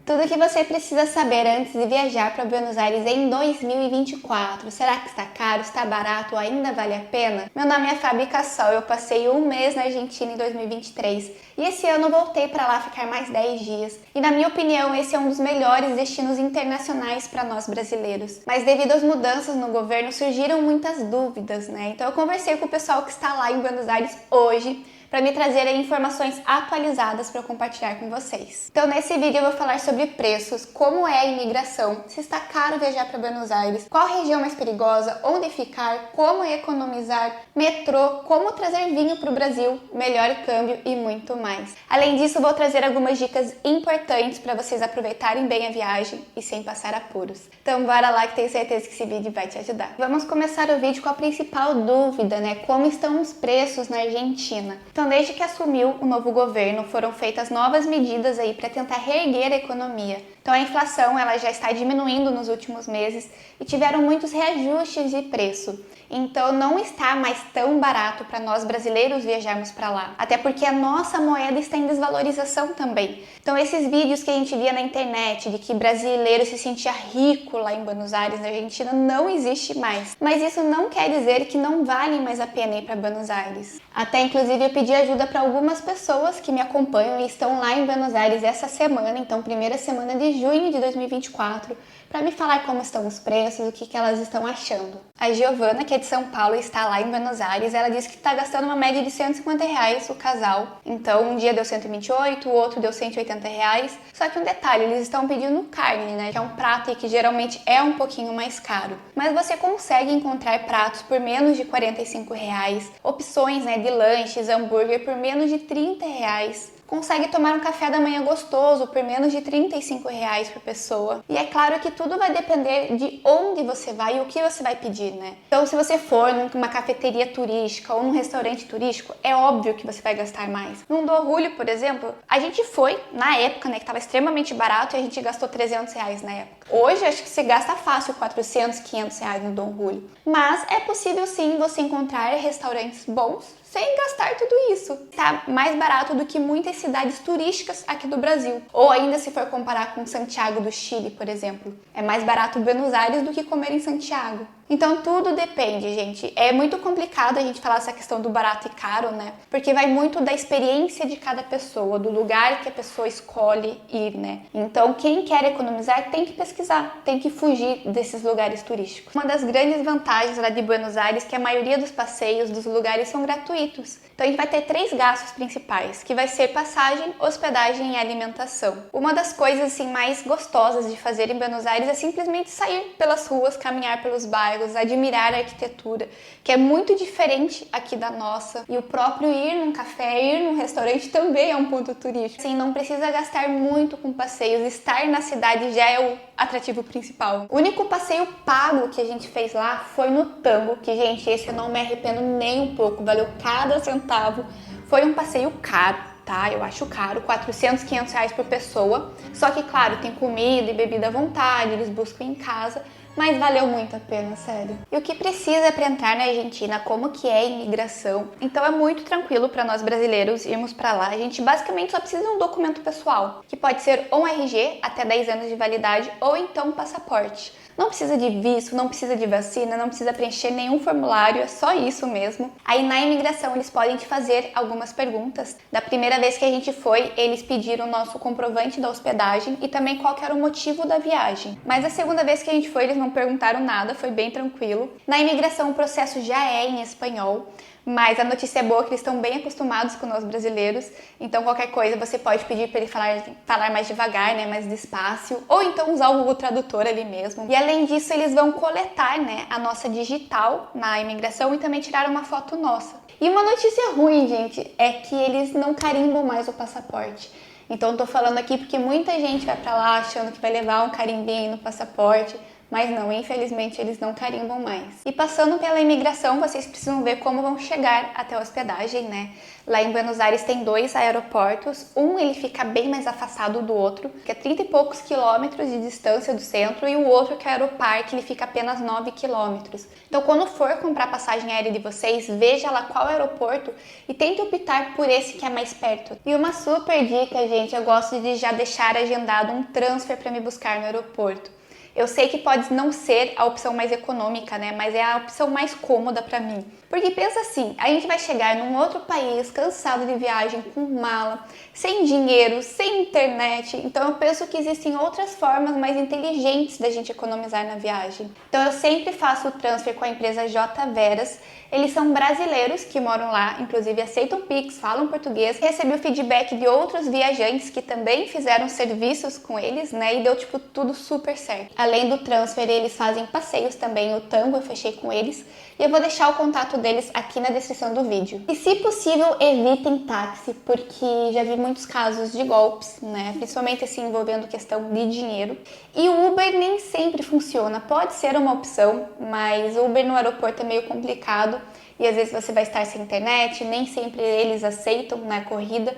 Tudo o que você precisa saber antes de viajar para Buenos Aires em 2024. Será que está caro, está barato ou ainda vale a pena? Meu nome é Fabi Cassol, eu passei um mês na Argentina em 2023 e esse ano voltei para lá ficar mais 10 dias. E na minha opinião, esse é um dos melhores destinos internacionais para nós brasileiros. Mas devido às mudanças no governo, surgiram muitas dúvidas, né? Então eu conversei com o pessoal que está lá em Buenos Aires hoje para me trazer informações atualizadas para compartilhar com vocês. Então nesse vídeo eu vou falar sobre preços, como é a imigração, se está caro viajar para Buenos Aires, qual região mais perigosa, onde ficar, como economizar, metrô, como trazer vinho para o Brasil, melhor câmbio e muito mais. Além disso, vou trazer algumas dicas importantes para vocês aproveitarem bem a viagem e sem passar apuros. Então bora lá que tenho certeza que esse vídeo vai te ajudar. Vamos começar o vídeo com a principal dúvida, né? Como estão os preços na Argentina? Então, desde que assumiu o novo governo, foram feitas novas medidas aí para tentar reerguer a economia. Então, a inflação ela já está diminuindo nos últimos meses e tiveram muitos reajustes de preço. Então, não está mais tão barato para nós brasileiros viajarmos para lá. Até porque a nossa moeda está em desvalorização também. Então, esses vídeos que a gente via na internet de que brasileiro se sentia rico lá em Buenos Aires, na Argentina, não existe mais. Mas isso não quer dizer que não vale mais a pena ir para Buenos Aires. Até, inclusive, eu pedi ajuda para algumas pessoas que me acompanham e estão lá em Buenos Aires essa semana, então, primeira semana de junho de 2024, para me falar como estão os preços, o que elas estão achando. A Giovana, que é de São Paulo e está lá em Buenos Aires, ela disse que está gastando uma média de R$150 o casal. Então, um dia deu 128, o outro deu R$180. Só que um detalhe, eles estão pedindo carne, né? Que é um prato e que geralmente é um pouquinho mais caro. Mas você consegue encontrar pratos por menos de R$45, opções, né, de lanches, hambúrguer por menos de R$30. Consegue tomar um café da manhã gostoso por menos de R$35 por pessoa. E é claro que tudo vai depender de onde você vai e o que você vai pedir, né? Então, se você for numa cafeteria turística ou num restaurante turístico, é óbvio que você vai gastar mais. Num Dom Julio, por exemplo, a gente foi na época, né, que estava extremamente barato e a gente gastou R$300 na época. Hoje, acho que você gasta fácil R$400, R$500 no Dom Julio. Mas é possível sim você encontrar restaurantes bons sem gastar tudo isso. Tá mais barato do que muitas cidades turísticas aqui do Brasil. Ou ainda se for comparar com Santiago do Chile, por exemplo. É mais barato Buenos Aires do que comer em Santiago. Então tudo depende, gente. É muito complicado a gente falar essa questão do barato e caro, né? Porque vai muito da experiência de cada pessoa, do lugar que a pessoa escolhe ir, né? Então quem quer economizar tem que pesquisar, tem que fugir desses lugares turísticos. Uma das grandes vantagens lá de Buenos Aires é que a maioria dos passeios dos lugares são gratuitos. Então a gente vai ter 3 gastos principais, que vai ser passagem, hospedagem e alimentação. Uma das coisas assim mais gostosas de fazer em Buenos Aires é simplesmente sair pelas ruas, caminhar pelos bairros, admirar a arquitetura, que é muito diferente aqui da nossa. E o próprio ir num café, ir num restaurante também é um ponto turístico. Assim, não precisa gastar muito com passeios, estar na cidade já é o atrativo principal. O único passeio pago que a gente fez lá foi no Tango, que, gente, esse eu não me arrependo nem um pouco, valeu cada centavo. Foi um passeio caro, tá? Eu acho caro, R$400, R$500 por pessoa. Só que, claro, tem comida e bebida à vontade, eles buscam em casa, mas valeu muito a pena, sério. E o que precisa para entrar na Argentina, como que é a imigração? Então é muito tranquilo para nós brasileiros irmos para lá. A gente basicamente só precisa de um documento pessoal, que pode ser ou um RG até 10 anos de validade ou então um passaporte. Não precisa de visto, não precisa de vacina, não precisa preencher nenhum formulário, é só isso mesmo. Aí na imigração eles podem te fazer algumas perguntas. Da primeira vez que a gente foi, eles pediram o nosso comprovante da hospedagem e também qual que era o motivo da viagem. Mas a segunda vez que a gente foi, eles não perguntaram nada, foi bem tranquilo. Na imigração o processo já é em espanhol, mas a notícia é boa que eles estão bem acostumados com nós brasileiros, então qualquer coisa você pode pedir para ele falar mais devagar, né, mais despacio, ou então usar o Google Tradutor ali mesmo. E além disso, eles vão coletar, né, a nossa digital na imigração e também tirar uma foto nossa. E uma notícia ruim, gente, é que eles não carimbam mais o passaporte. Então tô falando aqui porque muita gente vai para lá achando que vai levar um carimbinho no passaporte, Mas não, infelizmente eles não carimbam mais. E passando pela imigração, vocês precisam ver como vão chegar até a hospedagem, né? Lá em Buenos Aires tem 2 aeroportos, um ele fica bem mais afastado do outro, que é 30 e poucos quilômetros de distância do centro, e o outro, que é o Aeroparque, ele fica apenas 9 quilômetros. Então quando for comprar passagem aérea de vocês, veja lá qual aeroporto e tente optar por esse que é mais perto. E uma super dica, gente, eu gosto de já deixar agendado um transfer para me buscar no aeroporto. Eu sei que pode não ser a opção mais econômica, né? Mas é a opção mais cômoda pra mim. Porque pensa assim, a gente vai chegar num outro país, cansado de viagem, com mala, sem dinheiro, sem internet. Então eu penso que existem outras formas mais inteligentes da gente economizar na viagem. Então eu sempre faço o transfer com a empresa J Veras. Eles são brasileiros que moram lá, inclusive aceitam Pix, falam português. Recebi o feedback de outros viajantes que também fizeram serviços com eles, né? E deu tipo tudo super certo. Além do transfer, eles fazem passeios também, o Tango eu fechei com eles. E eu vou deixar o contato deles aqui na descrição do vídeo. E se possível, evitem táxi, porque já vi muitos casos de golpes, né? Principalmente assim, envolvendo questão de dinheiro. E o Uber nem sempre funciona. Pode ser uma opção, mas o Uber no aeroporto é meio complicado. E às vezes você vai estar sem internet, nem sempre eles aceitam na corrida.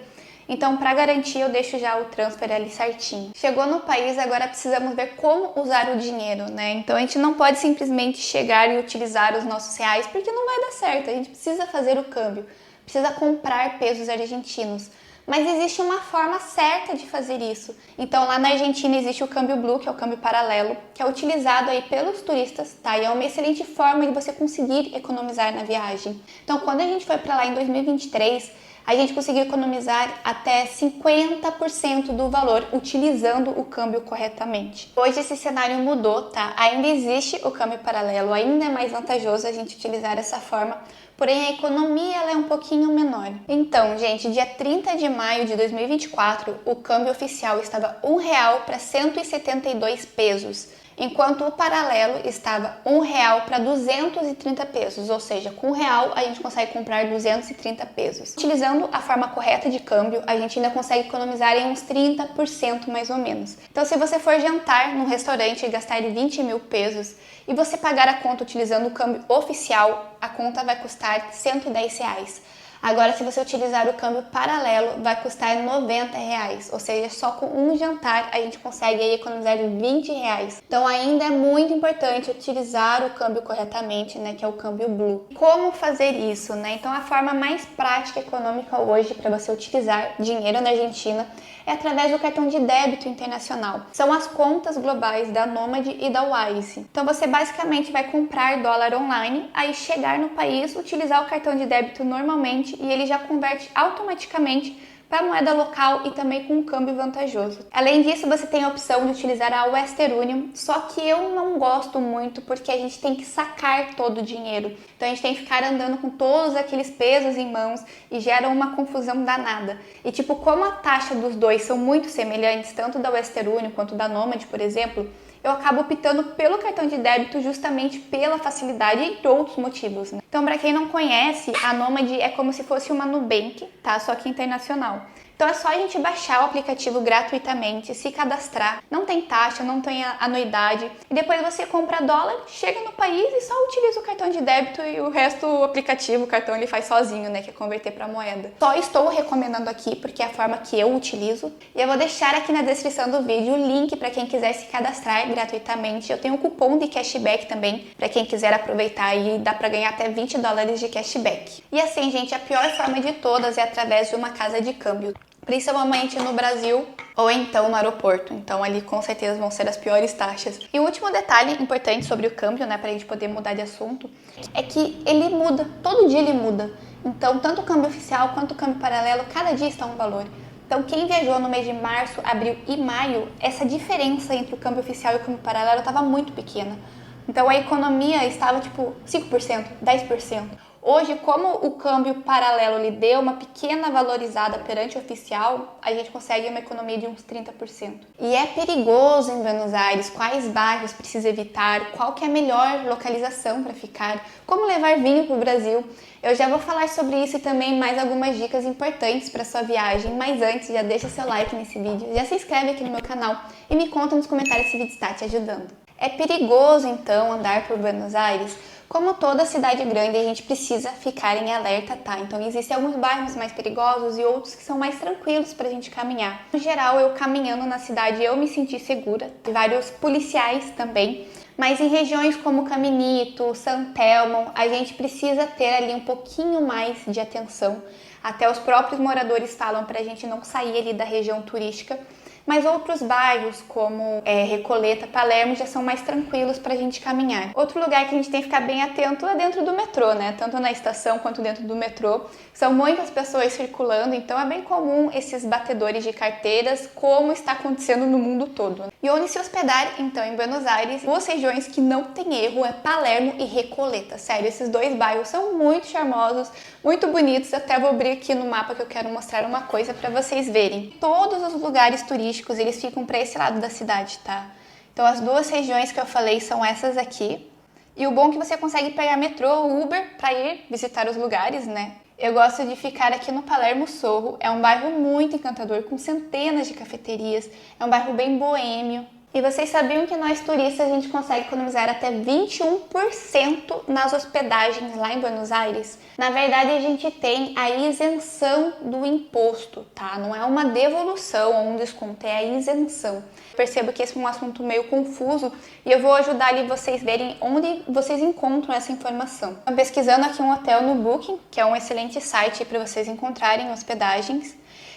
Então, para garantir, eu deixo já o transfer ali certinho. Chegou no país, agora precisamos ver como usar o dinheiro, né? Então, a gente não pode simplesmente chegar e utilizar os nossos reais, porque não vai dar certo. A gente precisa fazer o câmbio, precisa comprar pesos argentinos. Mas existe uma forma certa de fazer isso. Então, lá na Argentina existe o câmbio blue, que é o câmbio paralelo, que é utilizado aí pelos turistas, tá? E é uma excelente forma de você conseguir economizar na viagem. Então, quando a gente foi para lá em 2023, a gente conseguiu economizar até 50% do valor utilizando o câmbio corretamente. Hoje esse cenário mudou, tá? Ainda existe o câmbio paralelo, ainda é mais vantajoso a gente utilizar essa forma, porém a economia ela é um pouquinho menor. Então, gente, dia 30 de maio de 2024, o câmbio oficial estava R$1 para 172 pesos. Enquanto o paralelo estava R$1 para 230 pesos, ou seja, com R$1 a gente consegue comprar 230 pesos. Utilizando a forma correta de câmbio, a gente ainda consegue economizar em uns 30% mais ou menos. Então, se você for jantar num restaurante e gastar 20 mil pesos e você pagar a conta utilizando o câmbio oficial, a conta vai custar R$110. Agora, se você utilizar o câmbio paralelo, vai custar R$90, ou seja, só com um jantar a gente consegue aí economizar R$20. Então, ainda é muito importante utilizar o câmbio corretamente, né, que é o câmbio blue. Como fazer isso, né? Então, a forma mais prática e econômica hoje para você utilizar dinheiro na Argentina é através do cartão de débito internacional. São as contas globais da Nomad e da Wise. Então, você basicamente vai comprar dólar online, aí chegar no país, utilizar o cartão de débito normalmente e ele já converte automaticamente para moeda local e também com um câmbio vantajoso. Além disso, você tem a opção de utilizar a Western Union, só que eu não gosto muito porque a gente tem que sacar todo o dinheiro. Então a gente tem que ficar andando com todos aqueles pesos em mãos e gera uma confusão danada. E tipo, como a taxa dos dois são muito semelhantes, tanto da Western Union quanto da Nomad, por exemplo, eu acabo optando pelo cartão de débito justamente pela facilidade e entre outros motivos, né? Então, para quem não conhece, a Nomad é como se fosse uma Nubank, tá? Só que internacional. Então é só a gente baixar o aplicativo gratuitamente, se cadastrar, não tem taxa, não tem anuidade, e depois você compra dólar, chega no país e só utiliza o cartão de débito e o resto o aplicativo, o cartão ele faz sozinho, né, que é converter para moeda. Só estou recomendando aqui porque é a forma que eu utilizo, e eu vou deixar aqui na descrição do vídeo o link para quem quiser se cadastrar gratuitamente. Eu tenho um cupom de cashback também, para quem quiser aproveitar e dá para ganhar até $20 de cashback. E assim, gente, a pior forma de todas é através de uma casa de câmbio. Principalmente no Brasil ou então no aeroporto. Então ali com certeza vão ser as piores taxas. E o último detalhe importante sobre o câmbio, né, pra gente poder mudar de assunto, é que ele muda, todo dia ele muda. Então tanto o câmbio oficial quanto o câmbio paralelo, cada dia está um valor. Então quem viajou no mês de março, abril e maio, essa diferença entre o câmbio oficial e o câmbio paralelo estava muito pequena. Então a economia estava tipo 5%, 10%. Hoje, como o câmbio paralelo lhe deu uma pequena valorizada perante o oficial, a gente consegue uma economia de uns 30%. E é perigoso em Buenos Aires, quais bairros precisa evitar, qual que é a melhor localização para ficar, como levar vinho para o Brasil. Eu já vou falar sobre isso e também mais algumas dicas importantes para sua viagem, mas antes já deixa seu like nesse vídeo, já se inscreve aqui no meu canal e me conta nos comentários se o vídeo está te ajudando. É perigoso, então, andar por Buenos Aires? Como toda cidade grande, a gente precisa ficar em alerta, tá? Então, existem alguns bairros mais perigosos e outros que são mais tranquilos pra gente caminhar. No geral, eu caminhando na cidade, eu me senti segura. Tem vários policiais também. Mas em regiões como Caminito, San Telmo, a gente precisa ter ali um pouquinho mais de atenção. Até os próprios moradores falam pra gente não sair ali da região turística. Mas outros bairros, como Recoleta, Palermo, já são mais tranquilos para a gente caminhar. Outro lugar que a gente tem que ficar bem atento é dentro do metrô, né? Tanto na estação quanto dentro do metrô. São muitas pessoas circulando, então é bem comum esses batedores de carteiras, como está acontecendo no mundo todo. E onde se hospedar, então, em Buenos Aires, duas regiões que não tem erro é Palermo e Recoleta. Sério, esses dois bairros são muito charmosos, muito bonitos. Até vou abrir aqui no mapa que eu quero mostrar uma coisa para vocês verem. Todos os lugares turísticos, eles ficam para esse lado da cidade, tá? Então as duas regiões que eu falei são essas aqui. E o bom é que você consegue pegar metrô ou Uber para ir visitar os lugares, né? Eu gosto de ficar aqui no Palermo Sorro. É um bairro muito encantador, com centenas de cafeterias. É um bairro bem boêmio. E vocês sabiam que nós turistas a gente consegue economizar até 21% nas hospedagens lá em Buenos Aires? Na verdade, a gente tem a isenção do imposto, tá? Não é uma devolução ou um desconto, é a isenção. Percebo que esse é um assunto meio confuso e eu vou ajudar ali vocês verem onde vocês encontram essa informação. Estou pesquisando aqui um hotel no Booking, que é um excelente site para vocês encontrarem hospedagens.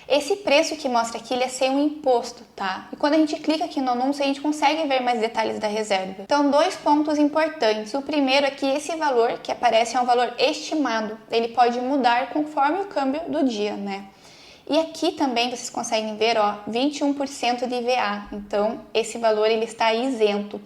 Esse preço que mostra aqui, ele é sem um imposto, tá? E quando a gente clica aqui no anúncio, a gente consegue ver mais detalhes da reserva. Então, dois pontos importantes. O primeiro é que esse valor que aparece é um valor estimado. Ele pode mudar conforme o câmbio do dia, né? E aqui também vocês conseguem ver, ó, 21% de IVA. Então, esse valor ele está isento.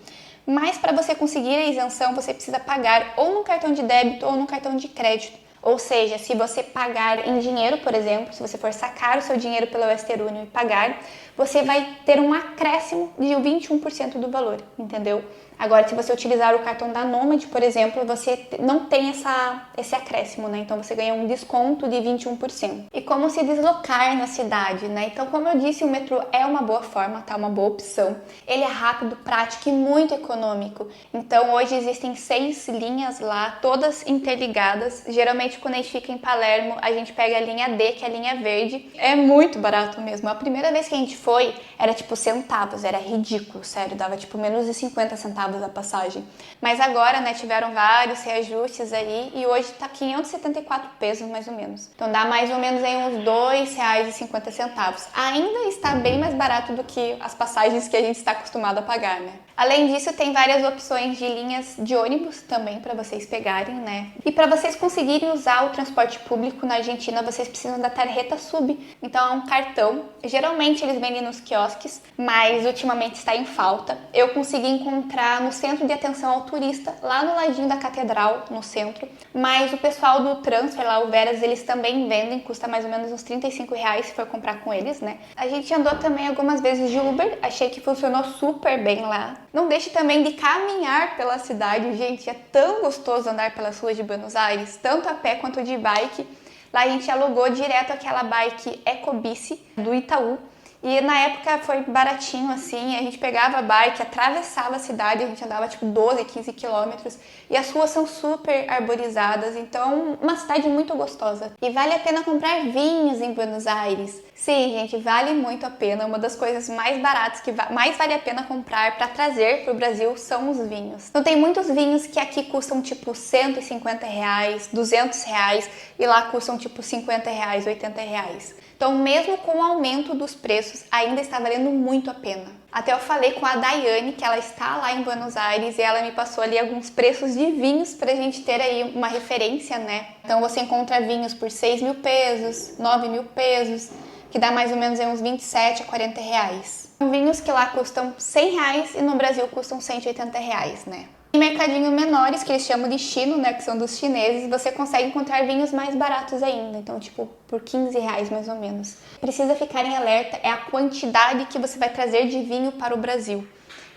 Mas para você conseguir a isenção, você precisa pagar ou no cartão de débito ou no cartão de crédito. Ou seja, se você pagar em dinheiro, por exemplo, se você for sacar o seu dinheiro pela Western Union e pagar, você vai ter um acréscimo de 21% do valor, entendeu? Agora, se você utilizar o cartão da Nomad, por exemplo, você não tem esse acréscimo, né? Então, você ganha um desconto de 21%. E como se deslocar na cidade, né? Então, como eu disse, o metrô é uma boa forma, tá? Uma boa opção. Ele é rápido, prático e muito econômico. Então, hoje existem 6 linhas lá, todas interligadas. Geralmente, quando a gente fica em Palermo, a gente pega a linha D, que é a linha verde. É muito barato mesmo. A primeira vez que a gente foi, era tipo centavos, era ridículo, sério. Dava tipo menos de 50 centavos a passagem. Mas agora, né, tiveram vários reajustes aí e hoje tá 574 pesos mais ou menos. Então dá mais ou menos aí uns R$2,50. Ainda está bem mais barato do que as passagens que a gente está acostumado a pagar, né? Além disso, tem várias opções de linhas de ônibus também para vocês pegarem, né? E para vocês conseguirem usar o transporte público na Argentina, vocês precisam da tarjeta SUB. Então é um cartão. Geralmente eles vendem nos quiosques, mas ultimamente está em falta. Eu consegui encontrar no centro de atenção ao turista, lá no ladinho da catedral, no centro. Mas o pessoal do transfer lá, o Veras, eles também vendem, custa mais ou menos uns R$35 se for comprar com eles, né? A gente andou também algumas vezes de Uber, achei que funcionou super bem lá. Não deixe também de caminhar pela cidade, gente, é tão gostoso andar pelas ruas de Buenos Aires, tanto a pé quanto de bike. Lá a gente alugou direto aquela bike Ecobici do Itaú. E na época foi baratinho assim, a gente pegava a bike, atravessava a cidade, a gente andava tipo 12, 15 quilômetros e as ruas são super arborizadas, então uma cidade muito gostosa. E vale a pena comprar vinhos em Buenos Aires. Sim, gente, vale muito a pena. Uma das coisas mais baratas que mais vale a pena comprar para trazer para o Brasil são os vinhos. Então tem muitos vinhos que aqui custam tipo R$150, R$200 e lá custam tipo R$50, R$80. Então, mesmo com o aumento dos preços, ainda está valendo muito a pena. Até eu falei com a Daiane, que ela está lá em Buenos Aires, e ela me passou ali alguns preços de vinhos para a gente ter aí uma referência, né? Então, você encontra vinhos por 6 mil pesos, 9 mil pesos, que dá mais ou menos aí uns 27 a 40 reais. Vinhos que lá custam 100 reais e no Brasil custam 180 reais, né? Em mercadinhos menores, que eles chamam de chino, né, que são dos chineses, você consegue encontrar vinhos mais baratos ainda, então tipo por 15 reais mais ou menos. Precisa ficar em alerta, é a quantidade que você vai trazer de vinho para o Brasil.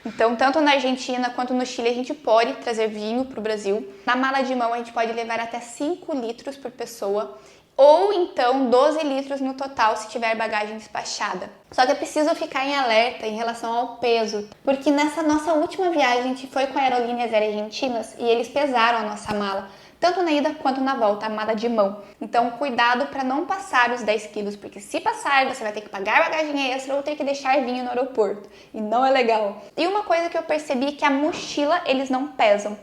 Então, tanto na Argentina quanto no Chile, a gente pode trazer vinho para o Brasil. Na mala de mão, a gente pode levar até 5 litros por pessoa. ou então 12 litros no total se tiver bagagem despachada. Só que é preciso ficar em alerta em relação ao peso, porque nessa nossa última viagem a gente foi com Aerolíneas Argentinas e eles pesaram a nossa mala, tanto na ida quanto na volta, a mala de mão. Então cuidado para não passar os 10 quilos, porque se passar você vai ter que pagar bagagem extra ou ter que deixar vinho no aeroporto, e não é legal. E uma coisa que eu percebi é que a mochila eles não pesam.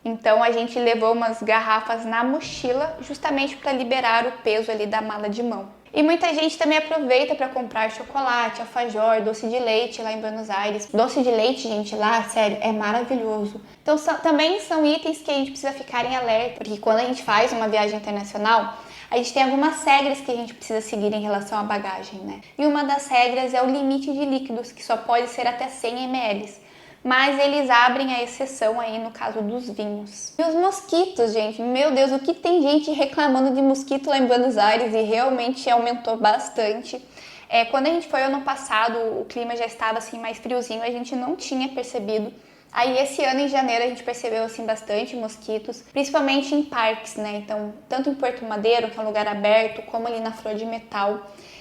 Então a gente levou umas garrafas na mochila justamente para liberar o peso ali da mala de mão. E muita gente também aproveita para comprar chocolate, alfajor, doce de leite lá em Buenos Aires. Doce de leite, gente, lá, sério, é maravilhoso. Então também são itens que a gente precisa ficar em alerta, porque quando a gente faz uma viagem internacional, a gente tem algumas regras que a gente precisa seguir em relação à bagagem, né? E uma das regras é o limite de líquidos, que só pode ser até 100 ml. Mas eles abrem a exceção aí no caso dos vinhos. E os mosquitos, gente, meu Deus, o que tem gente reclamando de mosquito lá em Buenos Aires e realmente aumentou bastante. Quando a gente foi ano passado, o clima já estava assim mais friozinho, a gente não tinha percebido. Aí esse ano em janeiro a gente percebeu assim bastante mosquitos, principalmente em parques, né? Então, tanto em Porto Madeiro, que é um lugar aberto, como ali na Flor de Metal.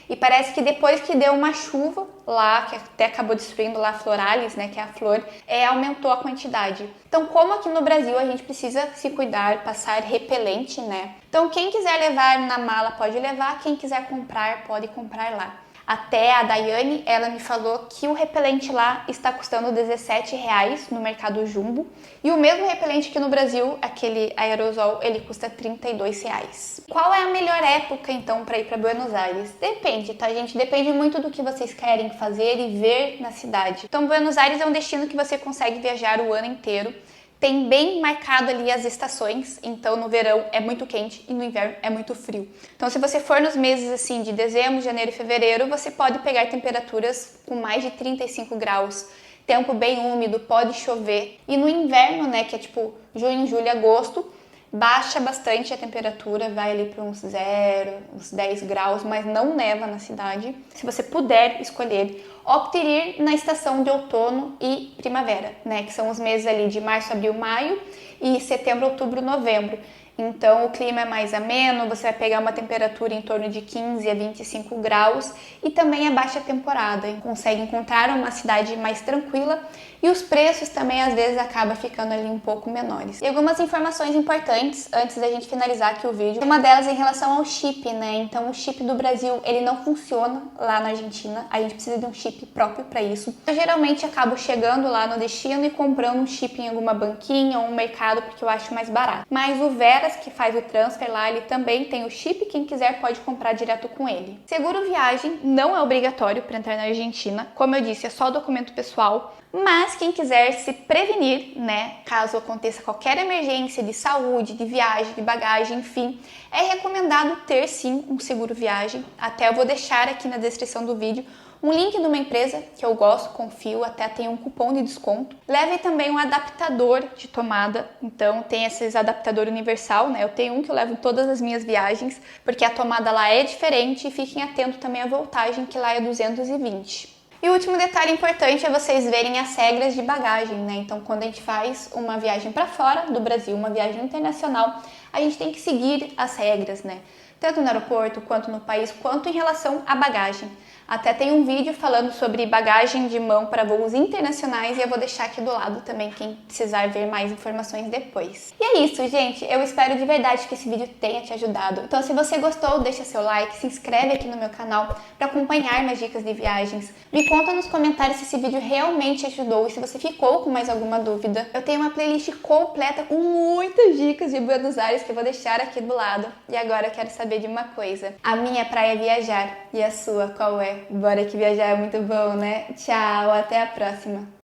E parece que depois que deu uma chuva lá, que até acabou destruindo lá a Floralis, né, que é a flor, aumentou a quantidade. Então, como aqui no Brasil a gente precisa se cuidar, passar repelente, né? Então, quem quiser levar na mala pode levar, quem quiser comprar pode comprar lá. Até a Daiane, ela me falou que o repelente lá está custando R$17 no mercado Jumbo. E o mesmo repelente aqui no Brasil, aquele aerosol, ele custa R$32. Qual é a melhor época, então, para ir para Buenos Aires? Depende, tá, gente? Depende muito do que vocês querem fazer e ver na cidade. Então, Buenos Aires é um destino que você consegue viajar o ano inteiro. Tem bem marcado ali as estações, então no verão é muito quente e no inverno é muito frio. Então se você for nos meses assim de dezembro, janeiro e fevereiro, você pode pegar temperaturas com mais de 35 graus, tempo bem úmido, pode chover. E no inverno, né, que é tipo junho, julho, agosto, baixa bastante a temperatura, vai ali para uns 0, uns 10 graus, mas não neva na cidade. Se você puder escolher, opte ir na estação de outono e primavera, né? Que são os meses ali de março, abril, maio e setembro, outubro, novembro. Então o clima é mais ameno, você vai pegar uma temperatura em torno de 15 a 25 graus e também é baixa temporada, consegue encontrar uma cidade mais tranquila e os preços também às vezes acabam ficando ali um pouco menores. E algumas informações importantes antes da gente finalizar aqui o vídeo, uma delas em relação ao chip, né? Então o chip do Brasil, ele não funciona lá na Argentina, a gente precisa de um chip próprio para isso. Eu geralmente acabo chegando lá no destino e comprando um chip em alguma banquinha ou um mercado porque eu acho mais barato. Mas o Veras, que faz o transfer lá, ele também tem o chip, quem quiser pode comprar direto com ele. Seguro viagem não é obrigatório para entrar na Argentina, como eu disse, é só documento pessoal, mas quem quiser se prevenir, né, caso aconteça qualquer emergência de saúde, de viagem, de bagagem, enfim, é recomendado ter sim um seguro viagem. Até eu vou deixar aqui na descrição do vídeo um link de uma empresa que eu gosto, confio, até tem um cupom de desconto. Leve também um adaptador de tomada, então tem esses adaptador universal, né? Eu tenho um que eu levo em todas as minhas viagens, porque a tomada lá é diferente e fiquem atentos também à voltagem, que lá é 220. E o último detalhe importante é vocês verem as regras de bagagem, né? Então, quando a gente faz uma viagem para fora do Brasil, uma viagem internacional, a gente tem que seguir as regras, né? Tanto no aeroporto, quanto no país, quanto em relação à bagagem. Até tem um vídeo falando sobre bagagem de mão para voos internacionais e eu vou deixar aqui do lado também quem precisar ver mais informações depois. E é isso, gente. Eu espero de verdade que esse vídeo tenha te ajudado. Então, se você gostou, deixa seu like, se inscreve aqui no meu canal para acompanhar mais dicas de viagens. Me conta nos comentários se esse vídeo realmente ajudou e se você ficou com mais alguma dúvida. Eu tenho uma playlist completa com muitas dicas de Buenos Aires que eu vou deixar aqui do lado. E agora eu quero saber de uma coisa. A minha praia é viajar e a sua qual é? Bora que viajar é muito bom, né? Tchau, até a próxima!